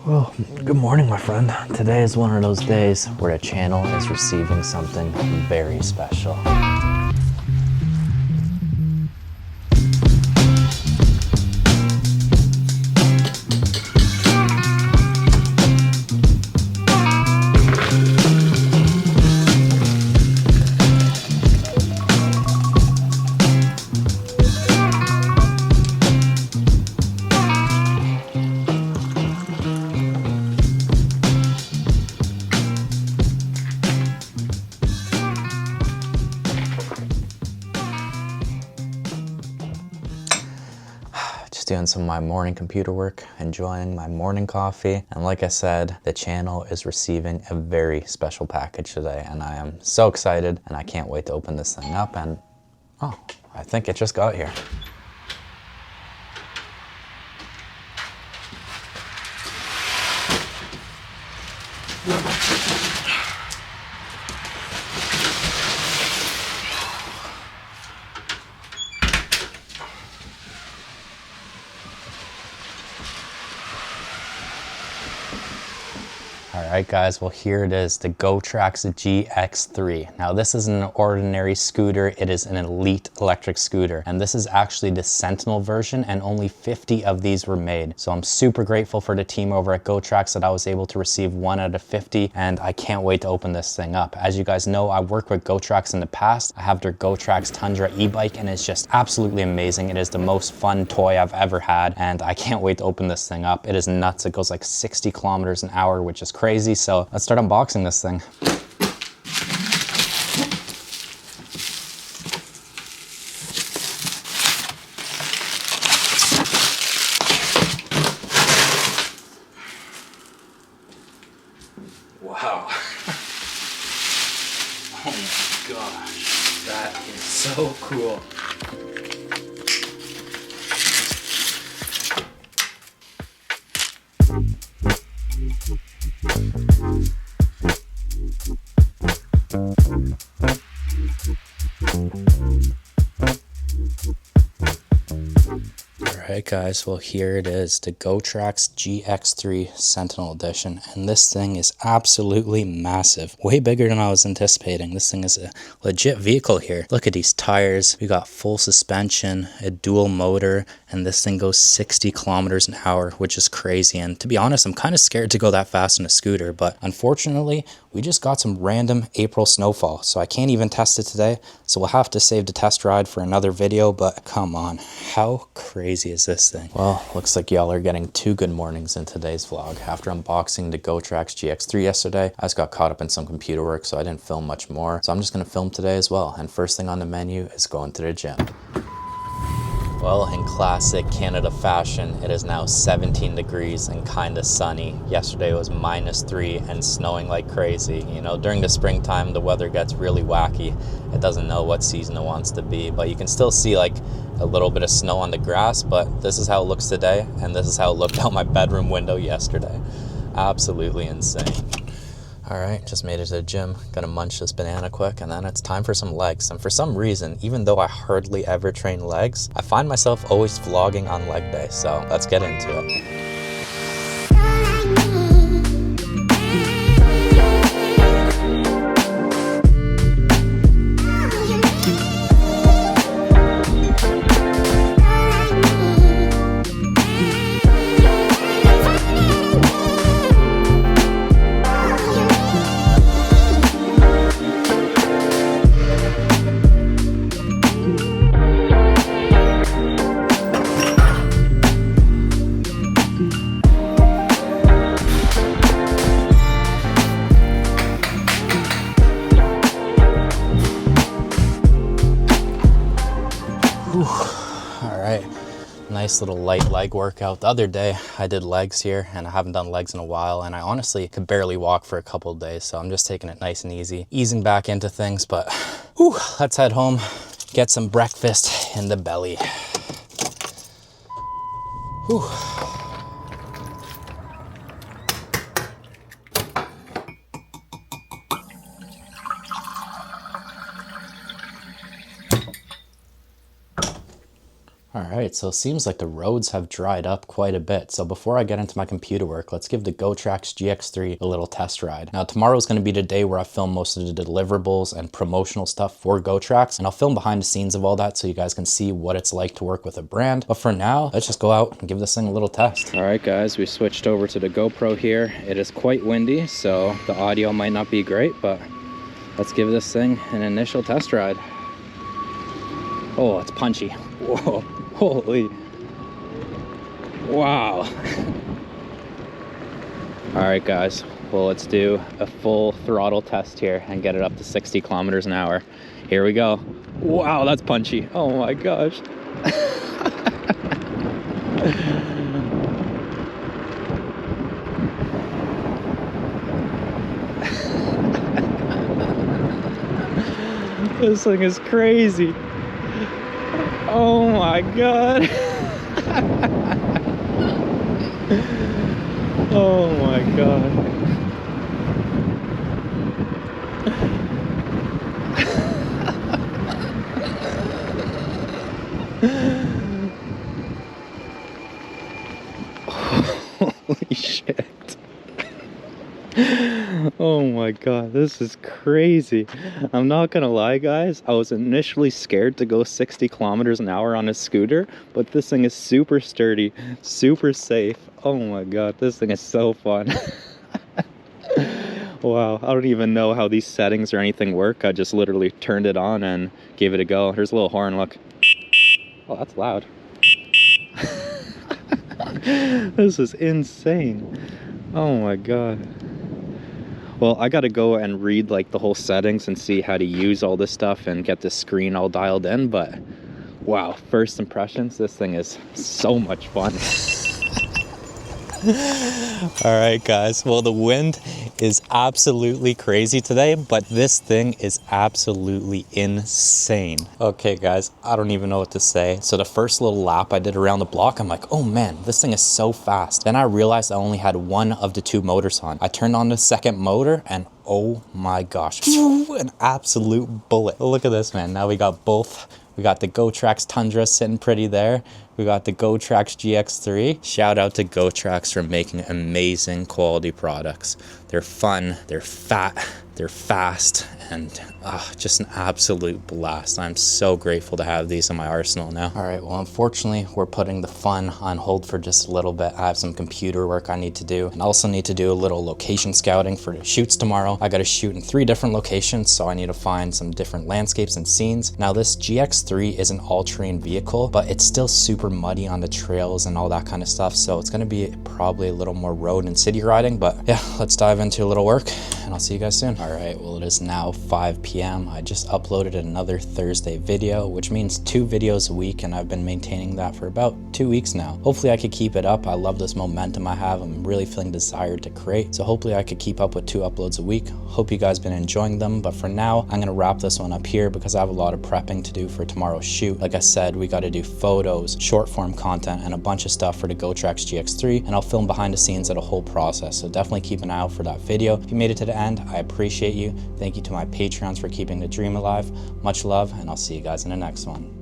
Well, good morning, my friend. Today is one of those days where the channel is receiving something very special. Just doing some of my morning computer work, enjoying my morning coffee. And like I said, the channel is receiving a very special package today, and I am so excited and I can't wait to open this thing up. And oh, I think it just got here. All right, guys, well, here it is, the Gorax GX3. Now, this isn't an ordinary scooter, it is an elite electric scooter. And this is actually the Sentinel version, and only 50 of these were made. So I'm super grateful for the team over at Gorax that I was able to receive 1 out of 50, and I can't wait to open this thing up. As you guys know, I worked with Gorax in the past. I have their Gorax Tundra e-bike, and it's just absolutely amazing. It is the most fun toy I've ever had, and I can't wait to open this thing up. It is nuts. It goes like 60 kilometers an hour, which is crazy. So let's start unboxing this thing. Wow. Oh my gosh, that is so cool. Alright guys, well here it is, the Gorax GX3 Sentinel Edition, and this thing is absolutely massive. Way bigger than I was anticipating. This thing is a legit vehicle here. Look at these tires, we got full suspension, a dual motor, and this thing goes 60 kilometers an hour, which is crazy. And to be honest, I'm kind of scared to go that fast in a scooter, but unfortunately, we just got some random April snowfall, so I can't even test it today, so we'll have to save the test ride for another video. But come on, how crazy is this thing? Well, looks like y'all are getting 2 good mornings in today's vlog. After unboxing the Gorax GX3 yesterday, I just got caught up in some computer work, so I didn't film much more. So I'm just gonna film today as well. And first thing on the menu is going to the gym. Well, in classic Canada fashion, it is now 17 degrees and kinda sunny. Yesterday was -3 and snowing like crazy. You know, during the springtime, the weather gets really wacky. It doesn't know what season it wants to be, but you can still see like a little bit of snow on the grass, but this is how it looks today, and this is how it looked out my bedroom window yesterday. Absolutely insane. All right, just made it to the gym. Gonna munch this banana quick, and then it's time for some legs. And for some reason, even though I hardly ever train legs, I find myself always vlogging on leg day. So let's get into it. All right, nice little light leg workout. The other day I did legs here, and I haven't done legs in a while, and I honestly could barely walk for a couple of days, so I'm just taking it nice and easy, easing back into things. But whew, let's head home, get some breakfast in the belly. Whew. All right, so it seems like the roads have dried up quite a bit. So before I get into my computer work, let's give the Gorax GX3 a little test ride. Now tomorrow is going to be the day where I film most of the deliverables and promotional stuff for Gorax, and I'll film behind the scenes of all that so you guys can see what it's like to work with a brand. But for now, let's just go out and give this thing a little test. All right, guys, we switched over to the GoPro here. It is quite windy, so the audio might not be great, but let's give this thing an initial test ride. Oh, it's punchy. Whoa. Holy, wow. All right, guys, well, let's do a full throttle test here and get it up to 60 kilometers an hour. Here we go. Wow, that's punchy. Oh my gosh. This thing is crazy. Oh my god. Oh my god. Holy shit. Oh my god, this is crazy. I'm not gonna lie, guys, I was initially scared to go 60 kilometers an hour on a scooter, but this thing is super sturdy, super safe. Oh my god, this thing is so fun. Wow, I don't even know how these settings or anything work. I just literally turned it on and gave it a go. Here's a little horn, look. Oh, that's loud. This is insane. Oh my god. Well, I gotta go and read like the whole settings and see how to use all this stuff and get the screen all dialed in, but wow, first impressions, this thing is so much fun. All right, guys, well, the wind is absolutely crazy today, but this thing is absolutely insane. Okay, guys, I don't even know what to say. So the first little lap I did around the block, I'm like, oh man, this thing is so fast. Then I realized I only had one of the two motors on. I turned on the second motor and oh my gosh, an absolute bullet. Look at this, man. Now we got both. We got the Gorax Tundra sitting pretty there. We got the Gorax GX3. Shout out to Gorax for making amazing quality products. They're fun, they're fat, they're fast, and just an absolute blast. I'm so grateful to have these in my arsenal now. All right, well, unfortunately, we're putting the fun on hold for just a little bit. I have some computer work I need to do, and I also need to do a little location scouting for the shoots tomorrow. I gotta shoot in 3 different locations, so I need to find some different landscapes and scenes. Now, this GX3 is an all-terrain vehicle, but it's still super muddy on the trails and all that kind of stuff, so it's gonna be probably a little more road and city riding, but yeah, let's dive into a little work, and I'll see you guys soon. All right, well, it is now 5 p.m. I just uploaded another Thursday video, which means 2 videos a week, and I've been maintaining that for about 2 weeks now. Hopefully I could keep it up. I love this momentum I have. I'm really feeling desired to create, so hopefully I could keep up with 2 uploads a week. Hope you guys been enjoying them, but for now, I'm gonna wrap this one up here because I have a lot of prepping to do for tomorrow's shoot. Like I said, we gotta do photos, short form content, and a bunch of stuff for the Gorax GX3, and I'll film behind the scenes of the whole process, so definitely keep an eye out for that video. If you made it to the end, I appreciate you. Thank you to my Patreons for keeping the dream alive. Much love, and I'll see you guys in the next one.